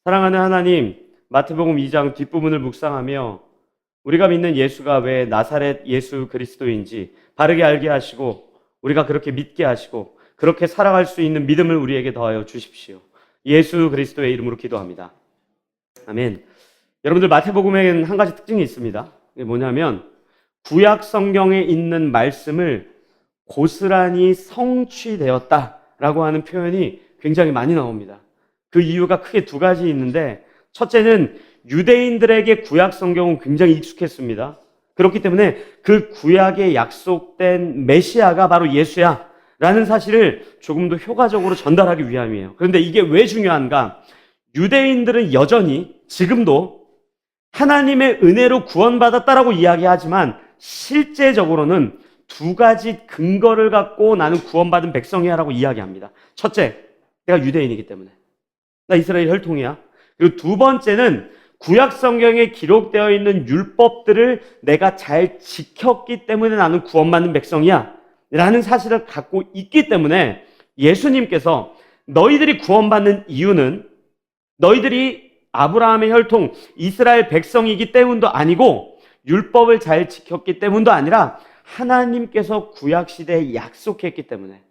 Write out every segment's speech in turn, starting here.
사랑하는 하나님, 마태복음 2장 뒷부분을 묵상하며 우리가 믿는 예수가 왜 나사렛 예수 그리스도인지 바르게 알게 하시고 우리가 그렇게 믿게 하시고 그렇게 살아갈 수 있는 믿음을 우리에게 더하여 주십시오. 예수 그리스도의 이름으로 기도합니다. 아멘. 여러분들, 마태복음에는 한 가지 특징이 있습니다. 그게 뭐냐면 구약 성경에 있는 말씀을 고스란히 성취되었다라고 하는 표현이 굉장히 많이 나옵니다. 그 이유가 크게 두 가지 있는데, 첫째는 유대인들에게 구약 성경은 굉장히 익숙했습니다. 그렇기 때문에 그 구약에 약속된 메시아가 바로 예수야 라는 사실을 조금 더 효과적으로 전달하기 위함이에요. 그런데 이게 왜 중요한가? 유대인들은 여전히 지금도 하나님의 은혜로 구원받았다라고 이야기하지만 실제적으로는 두 가지 근거를 갖고 나는 구원받은 백성이야 라고 이야기합니다. 첫째, 내가 유대인이기 때문에. 나 이스라엘 혈통이야. 그리고 두 번째는 구약 성경에 기록되어 있는 율법들을 내가 잘 지켰기 때문에 나는 구원받는 백성이야 라는 사실을 갖고 있기 때문에 예수님께서 너희들이 구원받는 이유는 너희들이 아브라함의 혈통 이스라엘 백성이기 때문도 아니고 율법을 잘 지켰기 때문도 아니라 하나님께서 구약 시대에 약속했기 때문에.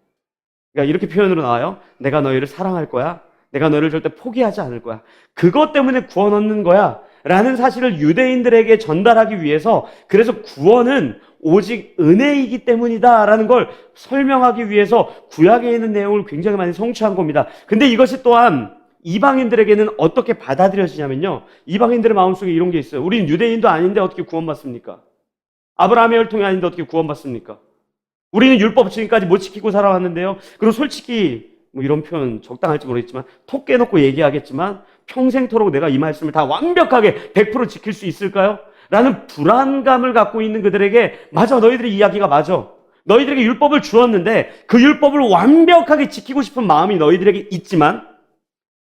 그러니까 이렇게 표현으로 나와요. 내가 너희를 사랑할 거야. 내가 너를 절대 포기하지 않을 거야. 그것 때문에 구원 얻는 거야 라는 사실을 유대인들에게 전달하기 위해서, 그래서 구원은 오직 은혜이기 때문이다 라는 걸 설명하기 위해서 구약에 있는 내용을 굉장히 많이 성취한 겁니다. 근데 이것이 또한 이방인들에게는 어떻게 받아들여지냐면요, 이방인들의 마음속에 이런 게 있어요. 우린 유대인도 아닌데 어떻게 구원받습니까? 아브라함의 혈통이 아닌데 어떻게 구원받습니까? 우리는 율법 지금까지 못 지키고 살아왔는데요. 그리고 솔직히 뭐 이런 표현 적당할지 모르겠지만 톡 깨놓고 얘기하겠지만 평생토록 내가 이 말씀을 다 완벽하게 100% 지킬 수 있을까요? 라는 불안감을 갖고 있는 그들에게, 맞아, 너희들의 이야기가 맞아. 너희들에게 율법을 주었는데 그 율법을 완벽하게 지키고 싶은 마음이 너희들에게 있지만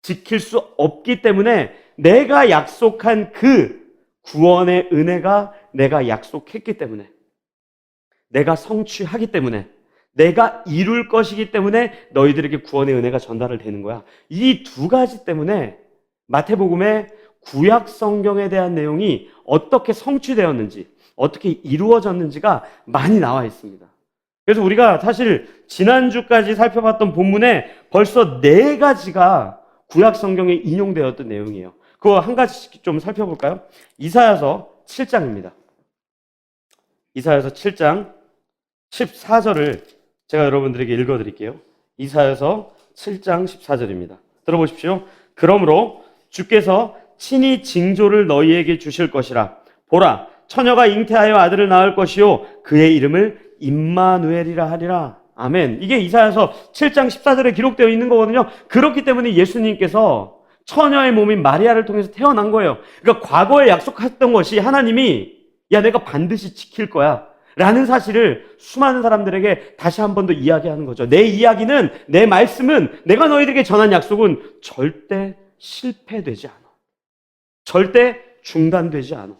지킬 수 없기 때문에 내가 약속한 그 구원의 은혜가 내가 약속했기 때문에, 내가 성취하기 때문에, 내가 이룰 것이기 때문에 너희들에게 구원의 은혜가 전달을 되는 거야. 이 두 가지 때문에 마태복음에 구약 성경에 대한 내용이 어떻게 성취되었는지, 어떻게 이루어졌는지가 많이 나와 있습니다. 그래서 우리가 사실 지난주까지 살펴봤던 본문에 벌써 4가지가 구약 성경에 인용되었던 내용이에요. 그거 한 가지씩 좀 살펴볼까요? 이사야서 7장입니다. 이사야서 7장 14절을 제가 여러분들에게 읽어드릴게요. 이사야서 7장 14절입니다. 들어보십시오. 그러므로 주께서 친히 징조를 너희에게 주실 것이라. 보라, 처녀가 잉태하여 아들을 낳을 것이요 그의 이름을 임마누엘이라 하리라. 아멘. 이게 이사야서 7장 14절에 기록되어 있는 거거든요. 그렇기 때문에 예수님께서 처녀의 몸인 마리아를 통해서 태어난 거예요. 그러니까 과거에 약속했던 것이 하나님이, 야, 내가 반드시 지킬 거야 라는 사실을 수많은 사람들에게 다시 한 번 더 이야기하는 거죠. 내 이야기는, 내 말씀은, 내가 너희들에게 전한 약속은 절대 실패되지 않아. 절대 중단되지 않아.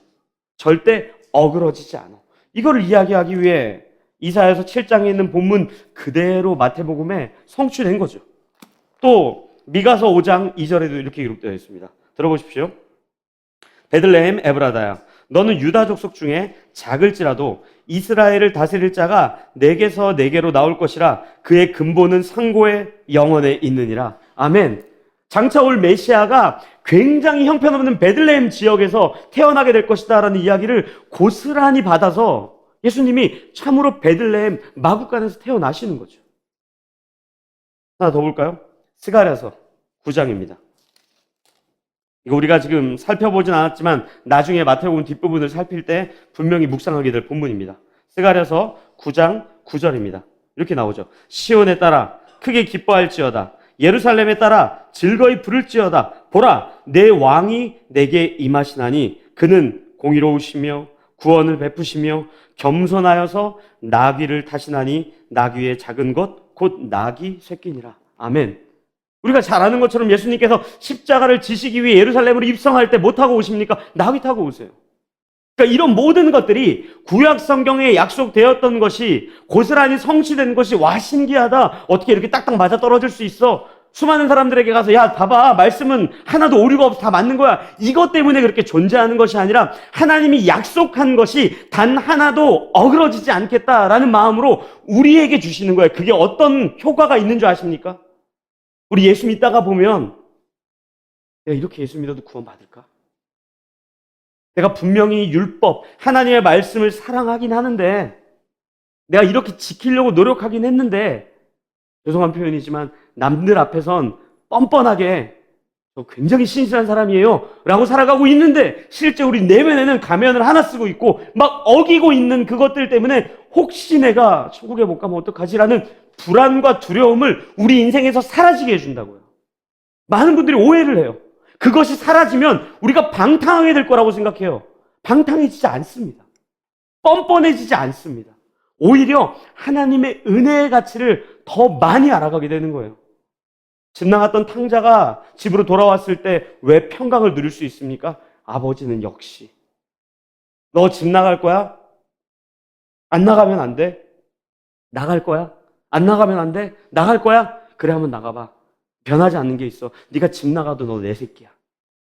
절대 어그러지지 않아. 이거를 이야기하기 위해 이사야서 7장에 있는 본문 그대로 마태복음에 성취된 거죠. 또 미가서 5장 2절에도 이렇게 기록되어 있습니다. 들어보십시오. 베들레헴 에브라다야, 너는 유다 족속 중에 작을지라도 이스라엘을 다스릴 자가 내게서 내게로 나올 것이라. 그의 근본은 상고의 영원에 있느니라. 아멘. 장차 올 메시아가 굉장히 형편없는 베들레헴 지역에서 태어나게 될 것이다 라는 이야기를 고스란히 받아서 예수님이 참으로 베들레헴 마구간에서 태어나시는 거죠. 하나 더 볼까요? 스가랴서 9장입니다. 이거 우리가 지금 살펴보진 않았지만 나중에 마태복음 뒷부분을 살필 때 분명히 묵상하게 될 본문입니다. 스가랴서 9장 9절입니다. 이렇게 나오죠. 시온에 따라 크게 기뻐할지어다. 예루살렘에 따라 즐거이 부를지어다. 보라, 내 왕이 내게 임하시나니 그는 공의로우시며 구원을 베푸시며 겸손하여서 나귀를 타시나니 나귀의 작은 것 곧 나귀 새끼니라. 아멘. 우리가 잘 아는 것처럼 예수님께서 십자가를 지시기 위해 예루살렘으로 입성할 때 뭐 타고 오십니까? 나귀 타고 오세요. 그러니까 이런 모든 것들이 구약 성경에 약속되었던 것이 고스란히 성취된 것이, 와, 신기하다, 어떻게 이렇게 딱딱 맞아 떨어질 수 있어 수많은 사람들에게 가서 야 봐봐 말씀은 하나도 오류가 없어 다 맞는 거야. 이것 때문에 그렇게 존재하는 것이 아니라 하나님이 약속한 것이 단 하나도 어그러지지 않겠다라는 마음으로 우리에게 주시는 거예요. 그게 어떤 효과가 있는 줄 아십니까? 우리 예수 믿다가 보면 내가 이렇게 예수 믿어도 구원받을까? 내가 분명히 율법, 하나님의 말씀을 사랑하긴 하는데 내가 이렇게 지키려고 노력하긴 했는데 죄송한 표현이지만 남들 앞에선 뻔뻔하게 저 굉장히 신실한 사람이에요 라고 살아가고 있는데 실제 우리 내면에는 가면을 하나 쓰고 있고 막 어기고 있는 그것들 때문에 혹시 내가 천국에 못 가면 어떡하지라는 불안과 두려움을 우리 인생에서 사라지게 해준다고요. 많은 분들이 오해를 해요. 그것이 사라지면 우리가 방탕하게 될 거라고 생각해요. 방탕해지지 않습니다. 뻔뻔해지지 않습니다. 오히려 하나님의 은혜의 가치를 더 많이 알아가게 되는 거예요. 집 나갔던 탕자가 집으로 돌아왔을 때 왜 평강을 누릴 수 있습니까? 아버지는 역시 너 집 나갈 거야? 안 나가면 안 돼? 나갈 거야? 안 나가면 안 돼? 나갈 거야? 그래 한번 나가봐. 변하지 않는 게 있어. 네가 집 나가도 너 내 새끼야.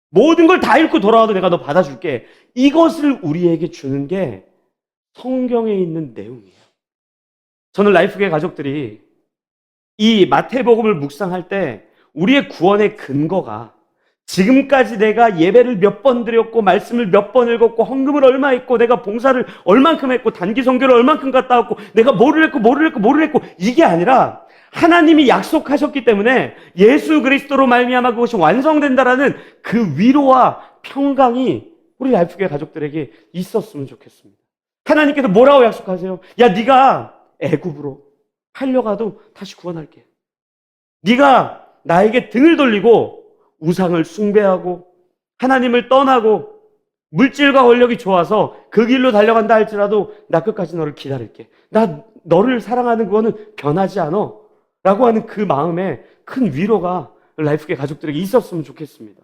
모든 걸 다 잃고 돌아와도 내가 너 받아줄게. 이것을 우리에게 주는 게 성경에 있는 내용이에요. 저는 라이프계 가족들이 이 마태복음을 묵상할 때 우리의 구원의 근거가 지금까지 내가 예배를 몇 번 드렸고 말씀을 몇 번 읽었고 헌금을 얼마 했고 내가 봉사를 얼만큼 했고 단기 선교를 얼만큼 갔다 왔고 내가 뭐를 했고 이게 아니라 하나님이 약속하셨기 때문에 예수 그리스도로 말미암아 그것이 완성된다라는 그 위로와 평강이 우리 라이프계 가족들에게 있었으면 좋겠습니다. 하나님께서 뭐라고 약속하세요? 야 네가 애굽으로 팔려가도 다시 구원할게. 네가 나에게 등을 돌리고 우상을 숭배하고 하나님을 떠나고 물질과 권력이 좋아서 그 길로 달려간다 할지라도 나 끝까지 너를 기다릴게. 나 너를 사랑하는 그거는 변하지 않아 라고 하는 그 마음에 큰 위로가 라이프계 가족들에게 있었으면 좋겠습니다.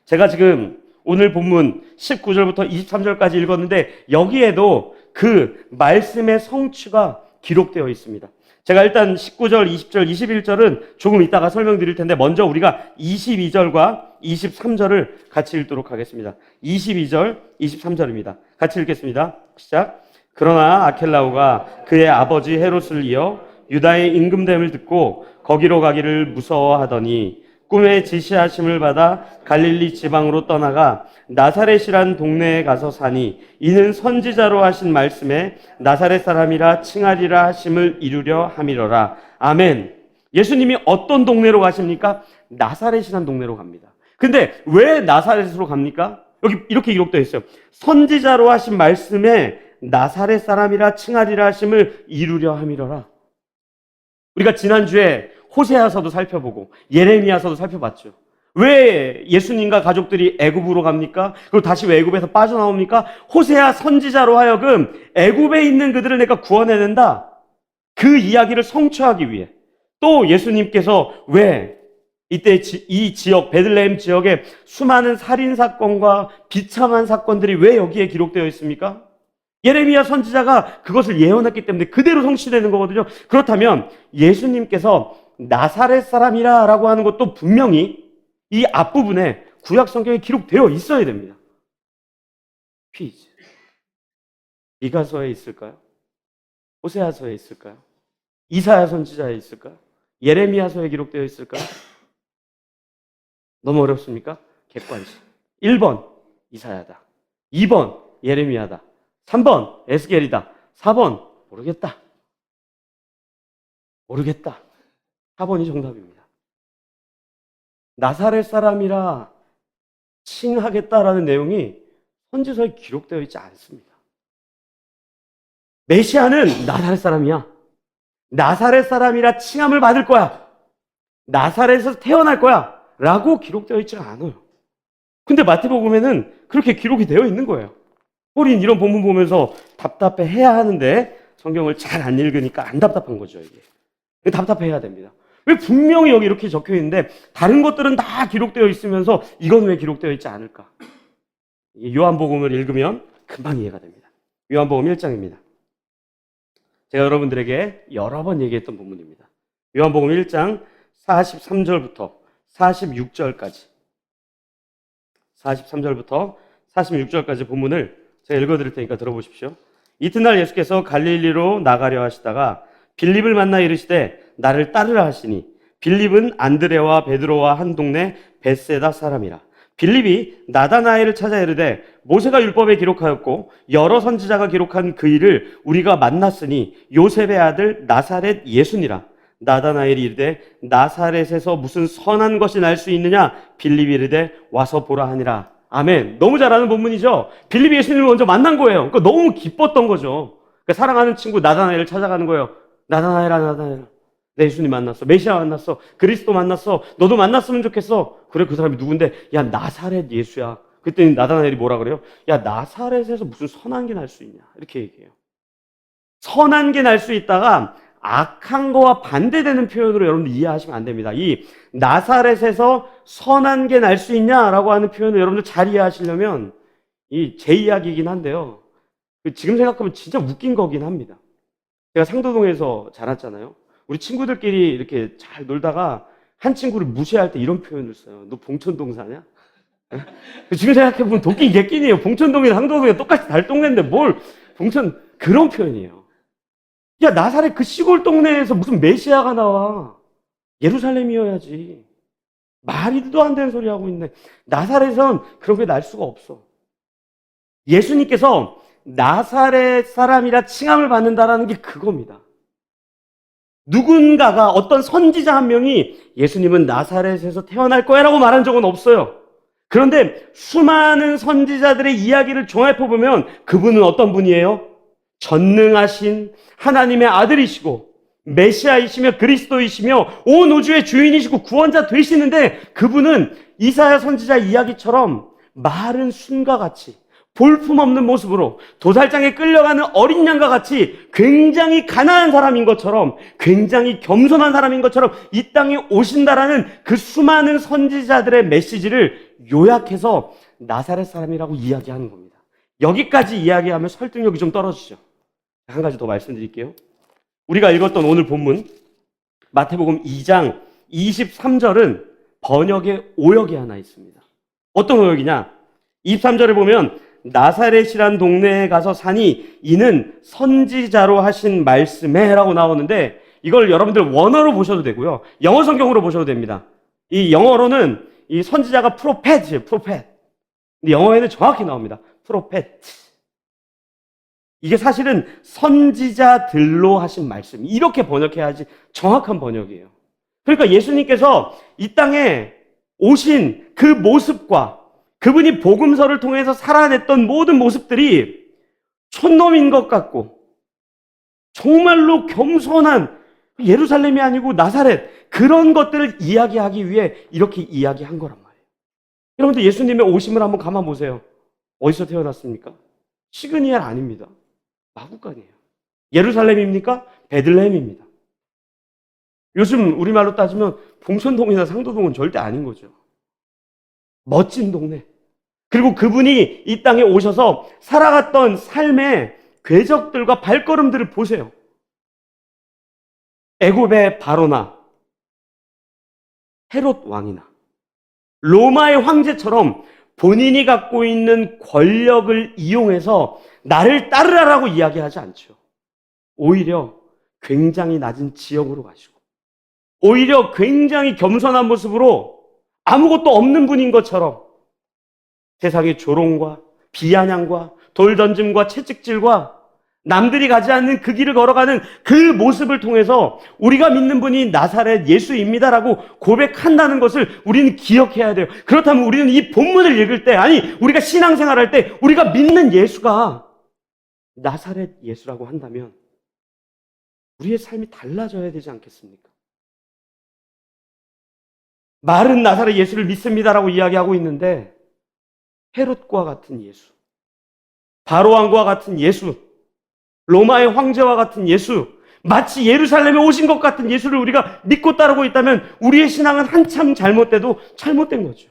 제가 지금 오늘 본문 19절부터 23절까지 읽었는데 여기에도 그 말씀의 성취가 기록되어 있습니다. 제가 일단 19절, 20절, 21절은 조금 이따가 설명드릴 텐데 먼저 우리가 22절과 23절을 같이 읽도록 하겠습니다. 22절, 23절입니다. 같이 읽겠습니다. 시작. 그러나 아켈라오가 그의 아버지 헤롯을 이어 유다의 임금됨을 듣고 거기로 가기를 무서워하더니 꿈에 지시하심을 받아 갈릴리 지방으로 떠나가 나사렛이란 동네에 가서 사니 이는 선지자로 하신 말씀에 나사렛 사람이라 칭하리라 하심을 이루려 함이로라. 아멘. 예수님이 어떤 동네로 가십니까? 나사렛이란 동네로 갑니다. 근데 왜 나사렛으로 갑니까? 여기 이렇게 기록되어 있어요. 선지자로 하신 말씀에 나사렛 사람이라 칭하리라 하심을 이루려 함이로라. 우리가 지난주에 호세아서도 살펴보고 예레미야서도 살펴봤죠. 왜 예수님과 가족들이 애굽으로 갑니까? 그리고 다시 왜 애굽에서 빠져나옵니까? 호세아 선지자로 하여금 애굽에 있는 그들을 내가 구원해낸다. 그 이야기를 성취하기 위해. 또 예수님께서 왜 이때 이 지역 베들레헴 지역에 수많은 살인사건과 비참한 사건들이 왜 여기에 기록되어 있습니까? 예레미야 선지자가 그것을 예언했기 때문에 그대로 성취되는 거거든요. 그렇다면 예수님께서 나사렛 사람이라 라고 하는 것도 분명히 이 앞부분에 구약 성경에 기록되어 있어야 됩니다. 퀴즈. 미가서에 있을까요? 호세아서에 있을까요? 이사야 선지자에 있을까요? 예레미야서에 기록되어 있을까요? 너무 어렵습니까? 객관식. 1번 이사야다. 2번 예레미야다. 3번 에스겔이다. 4번 모르겠다. 4번이 정답입니다. 나사렛 사람이라 칭하겠다라는 내용이 선지서에 기록되어 있지 않습니다. 메시아는 나사렛 사람이야. 나사렛 사람이라 칭함을 받을 거야. 나사렛에서 태어날 거야. 라고 기록되어 있지 않아요. 근데 마태복음에는 그렇게 기록이 되어 있는 거예요. 우린 이런 본문 보면서 답답해 해야 하는데 성경을 잘 안 읽으니까 안 답답한 거죠, 이게. 답답해야 됩니다. 왜 분명히 여기 이렇게 적혀 있는데 다른 것들은 다 기록되어 있으면서 이건 왜 기록되어 있지 않을까? 요한복음을 읽으면 금방 이해가 됩니다. 요한복음 1장입니다. 제가 여러분들에게 여러 번 얘기했던 본문입니다. 요한복음 1장 43절부터 46절까지 43절부터 46절까지 본문을 제가 읽어드릴 테니까 들어보십시오. 이튿날 예수께서 갈릴리로 나가려 하시다가 빌립을 만나 이르시되 나를 따르라 하시니 빌립은 안드레와 베드로와 한 동네 벳세다 사람이라. 빌립이 나다나엘을 찾아 이르되 모세가 율법에 기록하였고 여러 선지자가 기록한 그 일을 우리가 만났으니 요셉의 아들 나사렛 예수니라. 나다나엘이 이르되 나사렛에서 무슨 선한 것이 날 수 있느냐? 빌립이 이르되 와서 보라 하니라. 아멘. 너무 잘 아는 본문이죠. 빌립이 예수님을 먼저 만난 거예요. 그러니까 너무 기뻤던 거죠. 그러니까 사랑하는 친구 나다나엘을 찾아가는 거예요. 나다나엘아, 나다나엘아, 내 예수님 만났어. 메시아 만났어. 그리스도 만났어. 너도 만났으면 좋겠어. 그래, 그 사람이 누군데? 야, 나사렛 예수야. 그랬더니 나다나엘이 뭐라 그래요? 야, 나사렛에서 무슨 선한 게 날 수 있냐? 이렇게 얘기해요. 선한 게 날 수 있다가 악한 거와 반대되는 표현으로 여러분들 이해하시면 안 됩니다. 이 나사렛에서 선한 게 날 수 있냐라고 하는 표현을 여러분들 잘 이해하시려면 이 제 이야기이긴 한데요. 지금 생각하면 진짜 웃긴 거긴 합니다. 제가 상도동에서 자랐잖아요. 우리 친구들끼리 이렇게 잘 놀다가 한 친구를 무시할 때 이런 표현을 써요. 너 봉천동 사냐? 지금 생각해보면 도끼 개끼니에요. 봉천동이나 상도동이 똑같이 달동네인데 뭘 봉천, 그런 표현이에요. 야, 나사렛 그 시골 동네에서 무슨 메시아가 나와. 예루살렘이어야지. 말이도 안 되는 소리 하고 있네. 나사렛은 그런 게 날 수가 없어. 예수님께서 나사렛 사람이라 칭함을 받는다라는 게 그겁니다. 누군가가 어떤 선지자 한 명이 예수님은 나사렛에서 태어날 거야 라고 말한 적은 없어요. 그런데 수많은 선지자들의 이야기를 종합해보면 그분은 어떤 분이에요? 전능하신 하나님의 아들이시고 메시아이시며 그리스도이시며 온 우주의 주인이시고 구원자 되시는데 그분은 이사야 선지자 이야기처럼 마른 순과 같이 볼품없는 모습으로 도살장에 끌려가는 어린 양과 같이 굉장히 가난한 사람인 것처럼 굉장히 겸손한 사람인 것처럼 이 땅에 오신다라는 그 수많은 선지자들의 메시지를 요약해서 나사렛 사람이라고 이야기하는 겁니다. 여기까지 이야기하면 설득력이 좀 떨어지죠. 한 가지 더 말씀드릴게요. 우리가 읽었던 오늘 본문 마태복음 2장 23절은 번역에 오역이 하나 있습니다. 어떤 오역이냐? 23절에 보면 나사렛이란 동네에 가서 사니 이는 선지자로 하신 말씀에 라고 나오는데 이걸 여러분들 원어로 보셔도 되고요. 영어 성경으로 보셔도 됩니다. 이 영어로는 이 선지자가 프로펫이에요. 프로펫. 근데 영어에는 정확히 나옵니다. 프로펫. 이게 사실은 선지자들로 하신 말씀. 이렇게 번역해야지 정확한 번역이에요. 그러니까 예수님께서 이 땅에 오신 그 모습과 그분이 복음서를 통해서 살아냈던 모든 모습들이 촌놈인 것 같고 정말로 겸손한 예루살렘이 아니고 나사렛 그런 것들을 이야기하기 위해 이렇게 이야기한 거란 말이에요. 여러분들 예수님의 오심을 한번 가만 보세요. 어디서 태어났습니까? 시그니엘 아닙니다. 마구간이에요. 예루살렘입니까? 베들레헴입니다. 요즘 우리말로 따지면 봉천동이나 상도동은 절대 아닌 거죠. 멋진 동네. 그리고 그분이 이 땅에 오셔서 살아갔던 삶의 궤적들과 발걸음들을 보세요. 애굽의 바로나 헤롯 왕이나 로마의 황제처럼 본인이 갖고 있는 권력을 이용해서 나를 따르라라고 이야기하지 않죠. 오히려 굉장히 낮은 지형으로 가시고 오히려 굉장히 겸손한 모습으로 아무것도 없는 분인 것처럼 세상의 조롱과 비아냥과 돌던짐과 채찍질과 남들이 가지 않는 그 길을 걸어가는 그 모습을 통해서 우리가 믿는 분이 나사렛 예수입니다라고 고백한다는 것을 우리는 기억해야 돼요. 그렇다면 우리는 이 본문을 읽을 때, 아니 우리가 신앙생활할 때 우리가 믿는 예수가 나사렛 예수라고 한다면 우리의 삶이 달라져야 되지 않겠습니까? 말은 나사렛 예수를 믿습니다라고 이야기하고 있는데 헤롯과 같은 예수, 바로왕과 같은 예수, 로마의 황제와 같은 예수, 마치 예루살렘에 오신 것 같은 예수를 우리가 믿고 따르고 있다면 우리의 신앙은 한참 잘못돼도 잘못된 거죠.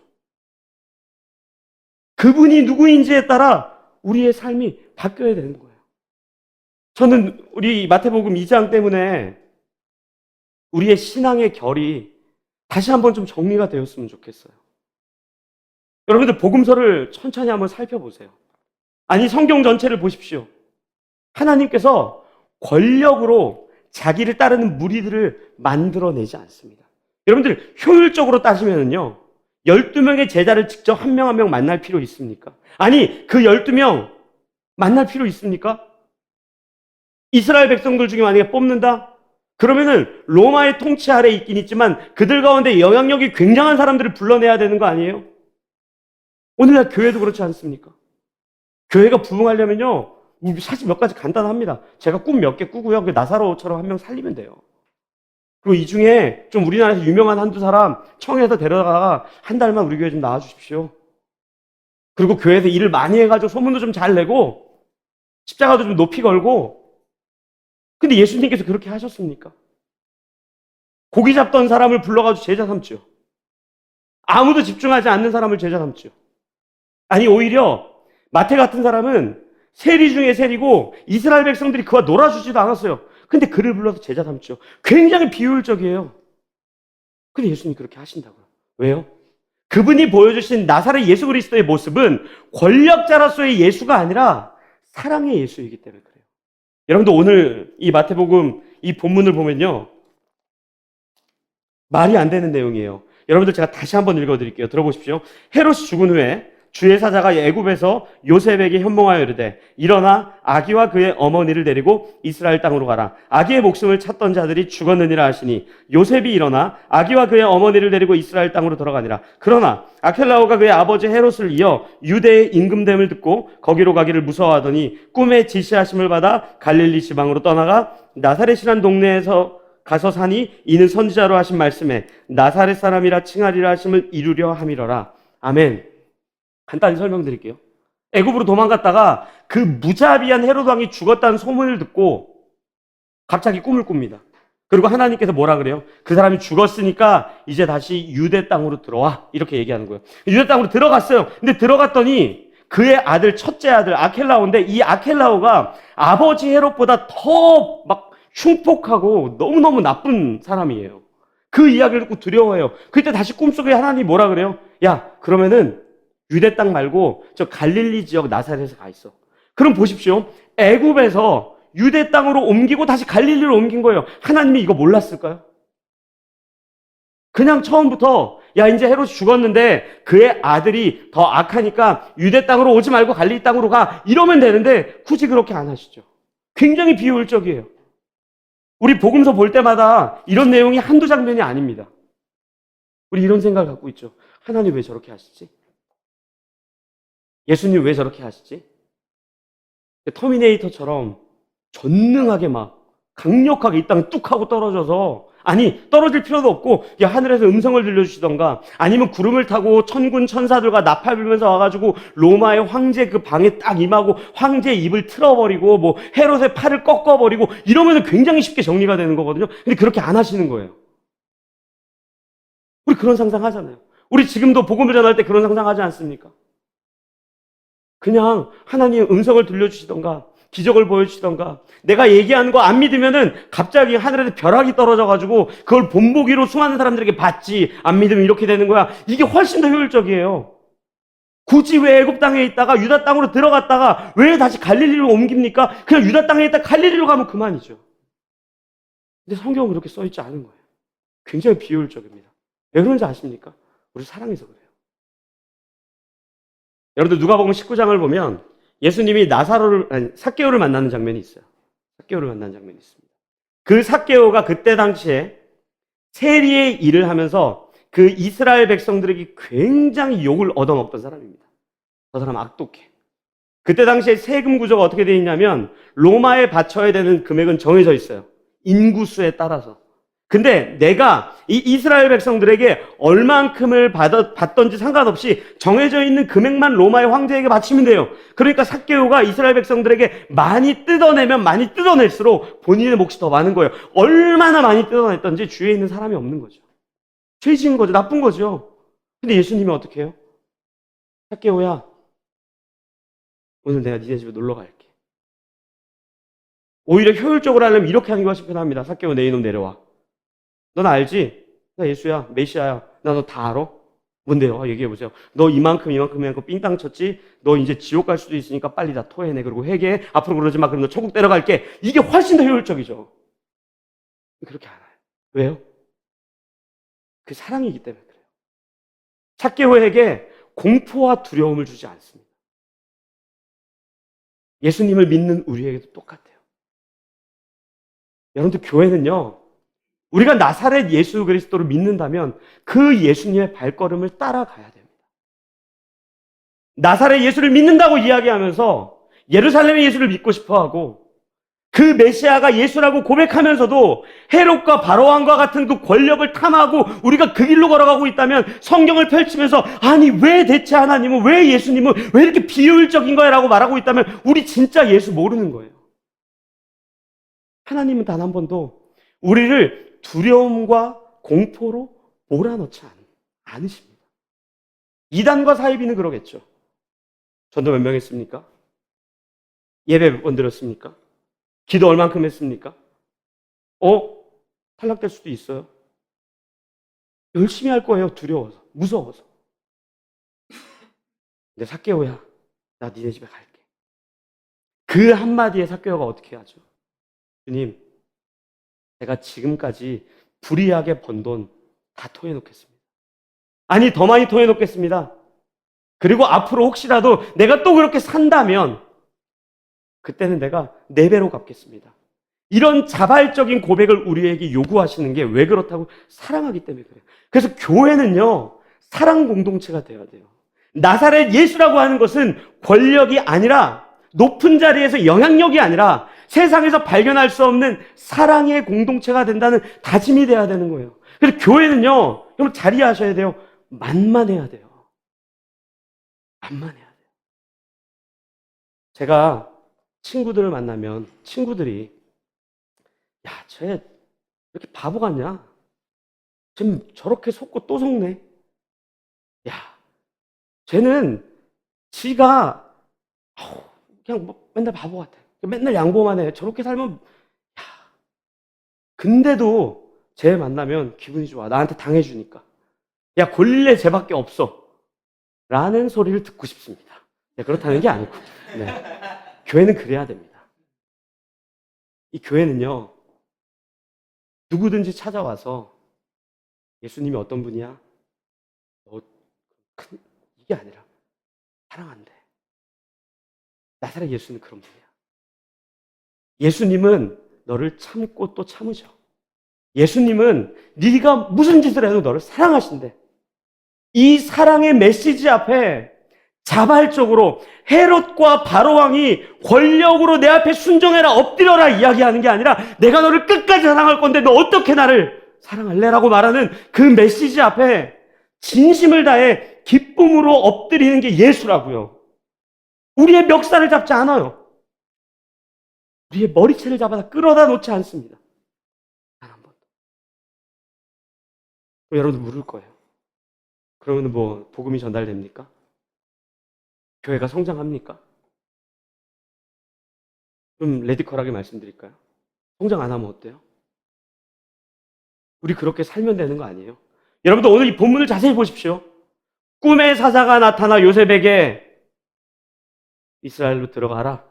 그분이 누구인지에 따라 우리의 삶이 바뀌어야 되는 거예요. 저는 우리 마태복음 2장 때문에 우리의 신앙의 결이 다시 한번 좀 정리가 되었으면 좋겠어요. 여러분들 복음서를 천천히 한번 살펴보세요. 아니 성경 전체를 보십시오. 하나님께서 권력으로 자기를 따르는 무리들을 만들어내지 않습니다. 여러분들 효율적으로 따지면요, 12명의 제자를 직접 한 명 한 명 만날 필요 있습니까? 아니 그 12명 만날 필요 있습니까? 이스라엘 백성들 중에 만약에 뽑는다? 그러면은 로마의 통치 아래 있긴 있지만 그들 가운데 영향력이 굉장한 사람들을 불러내야 되는 거 아니에요? 오늘날 교회도 그렇지 않습니까? 교회가 부흥하려면요, 사실 몇 가지 간단합니다. 제가 꿈 몇 개 꾸고요, 그 나사로처럼 한 명 살리면 돼요. 그리고 이 중에 좀 우리나라에서 유명한 한두 사람 청해서 데려다가 한 달만 우리 교회 좀 나와주십시오. 그리고 교회에서 일을 많이 해가지고 소문도 좀 잘 내고 십자가도 좀 높이 걸고. 근데 예수님께서 그렇게 하셨습니까? 고기 잡던 사람을 불러가지고 제자 삼죠. 아무도 집중하지 않는 사람을 제자 삼죠. 아니 오히려 마태 같은 사람은 세리 중에 세리고 이스라엘 백성들이 그와 놀아주지도 않았어요. 근데 그를 불러서 제자 삼죠. 굉장히 비효율적이에요. 근데 예수님이 그렇게 하신다고요. 왜요? 그분이 보여주신 나사렛 예수 그리스도의 모습은 권력자로서의 예수가 아니라 사랑의 예수이기 때문에 그래요. 여러분들 오늘 이 마태복음 이 본문을 보면요, 말이 안 되는 내용이에요. 여러분들 제가 다시 한번 읽어드릴게요. 들어보십시오. 헤롯이 죽은 후에 주의 사자가 애굽에서 요셉에게 현몽하여 이르되 일어나 아기와 그의 어머니를 데리고 이스라엘 땅으로 가라. 아기의 목숨을 찾던 자들이 죽었느니라 하시니 요셉이 일어나 아기와 그의 어머니를 데리고 이스라엘 땅으로 돌아가니라. 그러나 아켈라오가 그의 아버지 헤롯을 이어 유대의 임금됨을 듣고 거기로 가기를 무서워하더니 꿈에 지시하심을 받아 갈릴리 지방으로 떠나가 나사렛이란 동네에서 가서 사니 이는 선지자로 하신 말씀에 나사렛 사람이라 칭하리라 하심을 이루려 함이러라. 아멘. 간단히 설명드릴게요. 애굽으로 도망갔다가 그 무자비한 헤롯 왕이 죽었다는 소문을 듣고 갑자기 꿈을 꿉니다. 그리고 하나님께서 뭐라 그래요? 그 사람이 죽었으니까 이제 다시 유대 땅으로 들어와, 이렇게 얘기하는 거예요. 유대 땅으로 들어갔어요. 근데 들어갔더니 그의 아들, 첫째 아들 아켈라오인데 이 아켈라오가 아버지 헤롯보다 더 막 흉폭하고 너무너무 나쁜 사람이에요. 그 이야기를 듣고 두려워해요. 그때 다시 꿈속에 하나님이 뭐라 그래요? 야, 그러면은 유대 땅 말고 저 갈릴리 지역 나사렛에 가 있어. 그럼 보십시오. 애굽에서 유대 땅으로 옮기고 다시 갈릴리로 옮긴 거예요. 하나님이 이거 몰랐을까요? 그냥 처음부터 야, 이제 헤롯이 죽었는데 그의 아들이 더 악하니까 유대 땅으로 오지 말고 갈릴리 땅으로 가, 이러면 되는데 굳이 그렇게 안 하시죠. 굉장히 비효율적이에요. 우리 복음서 볼 때마다 이런 내용이 한두 장면이 아닙니다. 우리 이런 생각을 갖고 있죠. 하나님 왜 저렇게 하시지? 예수님 왜 저렇게 하시지? 터미네이터처럼 전능하게 막 강력하게 이 땅에 뚝 하고 떨어져서, 아니 떨어질 필요도 없고 야, 하늘에서 음성을 들려주시던가 아니면 구름을 타고 천군 천사들과 나팔 불면서 와가지고 로마의 황제 그 방에 딱 임하고 황제의 입을 틀어버리고 뭐 헤롯의 팔을 꺾어버리고 이러면 굉장히 쉽게 정리가 되는 거거든요. 근데 그렇게 안 하시는 거예요. 우리 그런 상상 하잖아요. 우리 지금도 복음을 전할 때 그런 상상 하지 않습니까? 그냥 하나님 음성을 들려주시던가 기적을 보여주시던가, 내가 얘기하는 거 안 믿으면은 갑자기 하늘에서 벼락이 떨어져가지고 그걸 본보기로 수많은 사람들에게 받지, 안 믿으면 이렇게 되는 거야. 이게 훨씬 더 효율적이에요. 굳이 왜 애굽 땅에 있다가 유다 땅으로 들어갔다가 왜 다시 갈릴리로 옮깁니까? 그냥 유다 땅에 있다가 갈릴리로 가면 그만이죠. 근데 성경은 그렇게 써있지 않은 거예요. 굉장히 비효율적입니다. 왜 그런지 아십니까? 우리 사랑해서 그래요. 여러분들 누가복음 19장을 보면 예수님이 삭개오를 만나는 장면이 있어요. 삭개오를 만나는 장면이 있습니다. 그 삭개오가 그때 당시에 세리의 일을 하면서 그 이스라엘 백성들에게 굉장히 욕을 얻어먹던 사람입니다. 저 사람 악독해. 그때 당시에 세금 구조가 어떻게 되어 있냐면 로마에 바쳐야 되는 금액은 정해져 있어요. 인구수에 따라서. 근데 내가 이 이스라엘 백성들에게 얼만큼을 받던지 상관없이 정해져 있는 금액만 로마의 황제에게 바치면 돼요. 그러니까 삭개오가 이스라엘 백성들에게 많이 뜯어내면 많이 뜯어낼수록 본인의 몫이 더 많은 거예요. 얼마나 많이 뜯어냈던지 주위에 있는 사람이 없는 거죠. 죄 지은 거죠. 나쁜 거죠. 근데 예수님이 어떻게 해요? 삭개오야, 오늘 내가 니네 집에 놀러 갈게. 오히려 효율적으로 하려면 이렇게 하는 게 훨씬 편합니다. 삭개오, 내 이놈 내려와. 넌 알지? 나 예수야, 메시아야. 나 너 다 알아? 뭔데요? 얘기해보세요. 너 이만큼 삥땅 쳤지? 너 이제 지옥 갈 수도 있으니까 빨리 다 토해내. 그리고 회개해. 앞으로 그러지 마. 그럼 너 천국 데려갈게. 이게 훨씬 더 효율적이죠. 그렇게 안 해요. 왜요? 그 사랑이기 때문에 그래요. 삭개오에게 공포와 두려움을 주지 않습니다. 예수님을 믿는 우리에게도 똑같아요. 여러분들, 교회는요, 우리가 나사렛 예수 그리스도를 믿는다면 그 예수님의 발걸음을 따라가야 됩니다. 나사렛 예수를 믿는다고 이야기하면서 예루살렘의 예수를 믿고 싶어하고, 그 메시아가 예수라고 고백하면서도 헤롯과 바로왕과 같은 그 권력을 탐하고 우리가 그 길로 걸어가고 있다면, 성경을 펼치면서 아니 왜 대체 하나님은, 왜 예수님은 왜 이렇게 비효율적인 거야 라고 말하고 있다면 우리 진짜 예수 모르는 거예요. 하나님은 단 한 번도 우리를 두려움과 공포로 몰아넣지 않으십니다. 이단과 사이비는 그러겠죠. 전도 몇 명 했습니까? 예배 몇 번 드렸습니까? 기도 얼만큼 했습니까? 탈락될 수도 있어요. 열심히 할 거예요. 두려워서, 무서워서. 근데 삭개오야, 나 니네 집에 갈게. 그 한마디에 삭개오가 어떻게 하죠? 주님, 제가 지금까지 불이하게 번 돈 다 토해놓겠습니다. 아니, 더 많이 토해놓겠습니다. 그리고 앞으로 혹시라도 내가 또 그렇게 산다면 그때는 내가 4배로 갚겠습니다. 이런 자발적인 고백을 우리에게 요구하시는 게 왜 그렇다고? 사랑하기 때문에 그래요. 그래서 교회는요, 사랑 공동체가 되어야 돼요. 나사렛 예수라고 하는 것은 권력이 아니라, 높은 자리에서 영향력이 아니라 세상에서 발견할 수 없는 사랑의 공동체가 된다는 다짐이 돼야 되는 거예요. 그래서 교회는요, 여러분 자리하셔야 돼요. 만만해야 돼요. 만만해야 돼요. 제가 친구들을 만나면 친구들이 야, 쟤 이렇게 바보 같냐? 쟤 저렇게 속고 또 속네. 야, 쟤는 지가 그냥 뭐 맨날 바보 같아. 맨날 양보만 해. 저렇게 살면 야. 근데도 쟤 만나면 기분이 좋아. 나한테 당해주니까. 야, 골래 쟤밖에 없어. 라는 소리를 듣고 싶습니다. 네, 그렇다는 게 아니고. 네. 교회는 그래야 됩니다. 이 교회는요, 누구든지 찾아와서 예수님이 어떤 분이야? 이게 아니라 사랑한대. 나사렛 예수는 그런 분이야. 예수님은 너를 참고 또 참으셔. 예수님은 네가 무슨 짓을 해도 너를 사랑하신대. 이 사랑의 메시지 앞에 자발적으로 헤롯과 바로왕이 권력으로 내 앞에 순종해라, 엎드려라 이야기하는 게 아니라 내가 너를 끝까지 사랑할 건데 너 어떻게 나를 사랑할래? 라고 말하는 그 메시지 앞에 진심을 다해 기쁨으로 엎드리는 게 예수라고요. 우리의 멱살을 잡지 않아요. 우리의 머리채를 잡아서 끌어다 놓지 않습니다. 단 한 번도. 여러분들 물을 거예요. 그러면 뭐 복음이 전달됩니까? 교회가 성장합니까? 좀 레디컬하게 말씀드릴까요? 성장 안 하면 어때요? 우리 그렇게 살면 되는 거 아니에요? 여러분들 오늘 이 본문을 자세히 보십시오. 꿈의 사자가 나타나 요셉에게 이스라엘로 들어가라.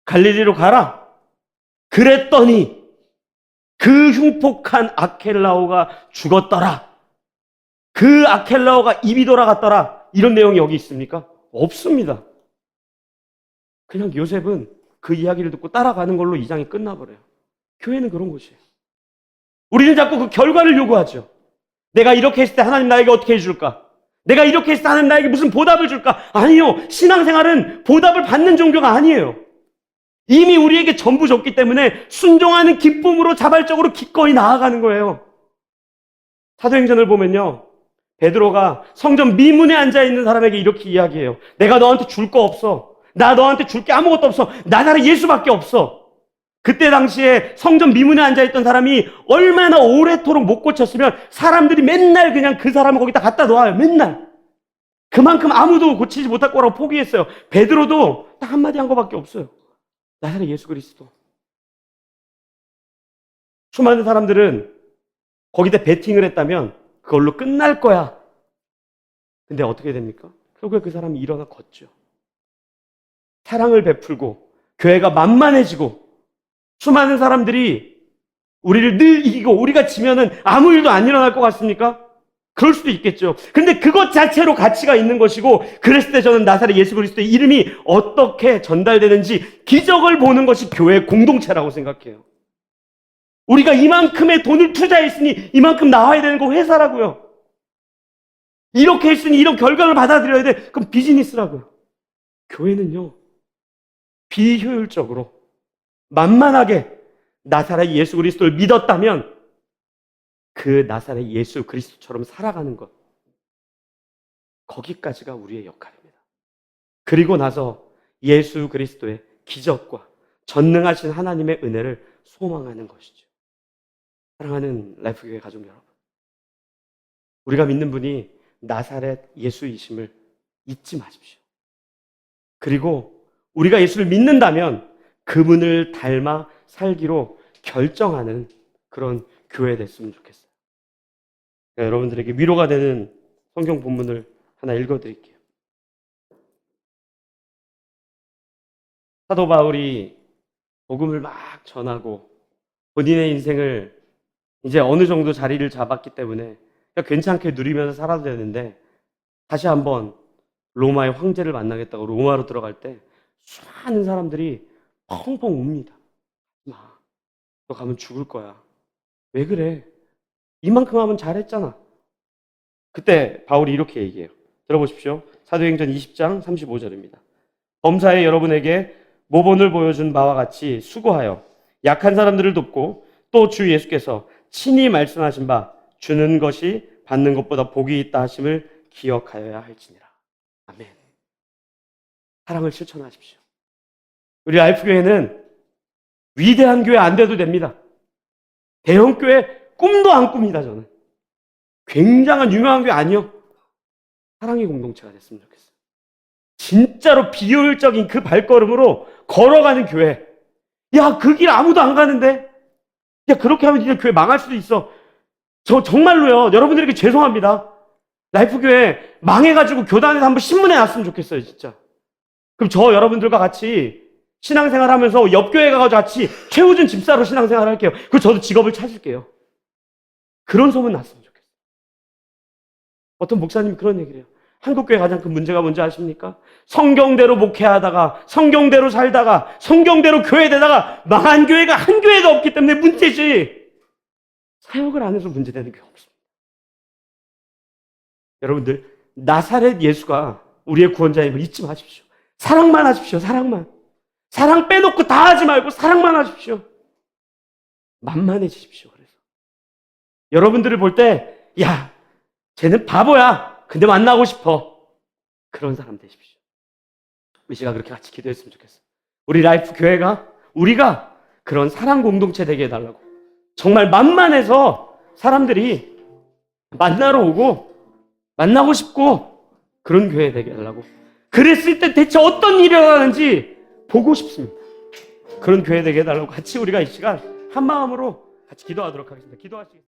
갈릴리로 가라. 그랬더니 그 흉폭한 아켈라오가 죽었더라. 그 아켈라오가 입이 돌아갔더라. 이런 내용이 여기 있습니까? 없습니다. 그냥 요셉은 그 이야기를 듣고 따라가는 걸로 2장이 끝나버려요. 교회는 그런 곳이에요. 우리는 자꾸 그 결과를 요구하죠. 내가 이렇게 했을 때 하나님 나에게 어떻게 해줄까? 내가 이렇게 했을 때 하나님 나에게 무슨 보답을 줄까? 아니요. 신앙생활은 보답을 받는 종교가 아니에요. 이미 우리에게 전부 줬기 때문에 순종하는 기쁨으로 자발적으로 기꺼이 나아가는 거예요. 사도행전을 보면요, 베드로가 성전 미문에 앉아있는 사람에게 이렇게 이야기해요. 내가 너한테 줄 거 없어. 나 너한테 줄 게 아무것도 없어. 나사렛 예수밖에 없어. 그때 당시에 성전 미문에 앉아있던 사람이 얼마나 오래도록 못 고쳤으면 사람들이 맨날 그냥 그 사람을 거기다 갖다 놓아요. 맨날. 그만큼 아무도 고치지 못할 거라고 포기했어요. 베드로도 딱 한마디 한 거밖에 없어요. 나사렛 예수 그리스도. 수많은 사람들은 거기다 베팅을 했다면 그걸로 끝날 거야. 근데 어떻게 됩니까? 결국에 그 사람이 일어나 걷죠. 사랑을 베풀고 교회가 만만해지고 수많은 사람들이 우리를 늘 이기고 우리가 지면은 아무 일도 안 일어날 것 같습니까? 그럴 수도 있겠죠. 근데 그것 자체로 가치가 있는 것이고, 그랬을 때 저는 나사렛 예수 그리스도의 이름이 어떻게 전달되는지 기적을 보는 것이 교회의 공동체라고 생각해요. 우리가 이만큼의 돈을 투자했으니 이만큼 나와야 되는 거 회사라고요. 이렇게 했으니 이런 결과를 받아들여야 돼. 그럼 비즈니스라고요. 교회는요, 비효율적으로 만만하게 나사렛 예수 그리스도를 믿었다면 그 나사렛 예수 그리스도처럼 살아가는 것, 거기까지가 우리의 역할입니다. 그리고 나서 예수 그리스도의 기적과 전능하신 하나님의 은혜를 소망하는 것이죠. 사랑하는 라이프교회 가족 여러분, 우리가 믿는 분이 나사렛 예수이심을 잊지 마십시오. 그리고 우리가 예수를 믿는다면 그분을 닮아 살기로 결정하는 그런 교회 됐으면 좋겠어요. 여러분들에게 위로가 되는 성경 본문을 하나 읽어드릴게요. 사도 바울이 복음을 막 전하고 본인의 인생을 이제 어느 정도 자리를 잡았기 때문에 괜찮게 누리면서 살아도 되는데, 다시 한번 로마의 황제를 만나겠다고 로마로 들어갈 때 수많은 사람들이 펑펑 웁니다. 마, 너 가면 죽을 거야. 왜 그래? 이만큼 하면 잘했잖아. 그때 바울이 이렇게 얘기해요. 들어보십시오. 사도행전 20장 35절입니다. 범사에 여러분에게 모본을 보여준 바와 같이 수고하여 약한 사람들을 돕고, 또 주 예수께서 친히 말씀하신 바 주는 것이 받는 것보다 복이 있다 하심을 기억하여야 할지니라. 아멘. 사랑을 실천하십시오. 우리 라이프교회는 위대한 교회 안 돼도 됩니다. 대형 교회 꿈도 안 꿉니다. 저는 굉장한 유명한 교회 아니요, 사랑의 공동체가 됐으면 좋겠어요. 진짜로 비효율적인 그 발걸음으로 걸어가는 교회. 야, 그 길 아무도 안 가는데, 야, 그렇게 하면 이제 교회 망할 수도 있어. 저 정말로요, 여러분들에게 죄송합니다. 라이프교회 망해가지고 교단에서 한번 신문에 났으면 좋겠어요, 진짜. 그럼 저 여러분들과 같이 신앙생활 하면서 옆 교회 가가지고 같이 최우준 집사로 신앙생활 할게요. 그리고 저도 직업을 찾을게요. 그런 소문 났으면 좋겠어요. 어떤 목사님이 그런 얘기를 해요. 한국교회 가장 큰 문제가 뭔지 아십니까? 성경대로 목회하다가, 성경대로 살다가, 성경대로 교회되다가 망한 교회가 한 교회도 없기 때문에 문제지, 사역을 안 해서 문제되는 교회가 없습니다. 여러분들, 나사렛 예수가 우리의 구원자임을 잊지 마십시오. 사랑만 하십시오. 사랑만. 사랑 빼놓고 다 하지 말고 사랑만 하십시오. 만만해지십시오. 그래서 여러분들을 볼 때, 야, 쟤는 바보야, 근데 만나고 싶어, 그런 사람 되십시오. 우리 시간 그렇게 같이 기도했으면 좋겠어요. 우리 라이프 교회가, 우리가 그런 사랑 공동체 되게 해달라고. 정말 만만해서 사람들이 만나러 오고 만나고 싶고 그런 교회 되게 해달라고. 그랬을 때 대체 어떤 일이 일어나는지 보고 싶습니다. 그런 교회 되게 해달라고 같이 우리가 이 시간 한 마음으로 같이 기도하도록 하겠습니다. 기도하시겠습니다.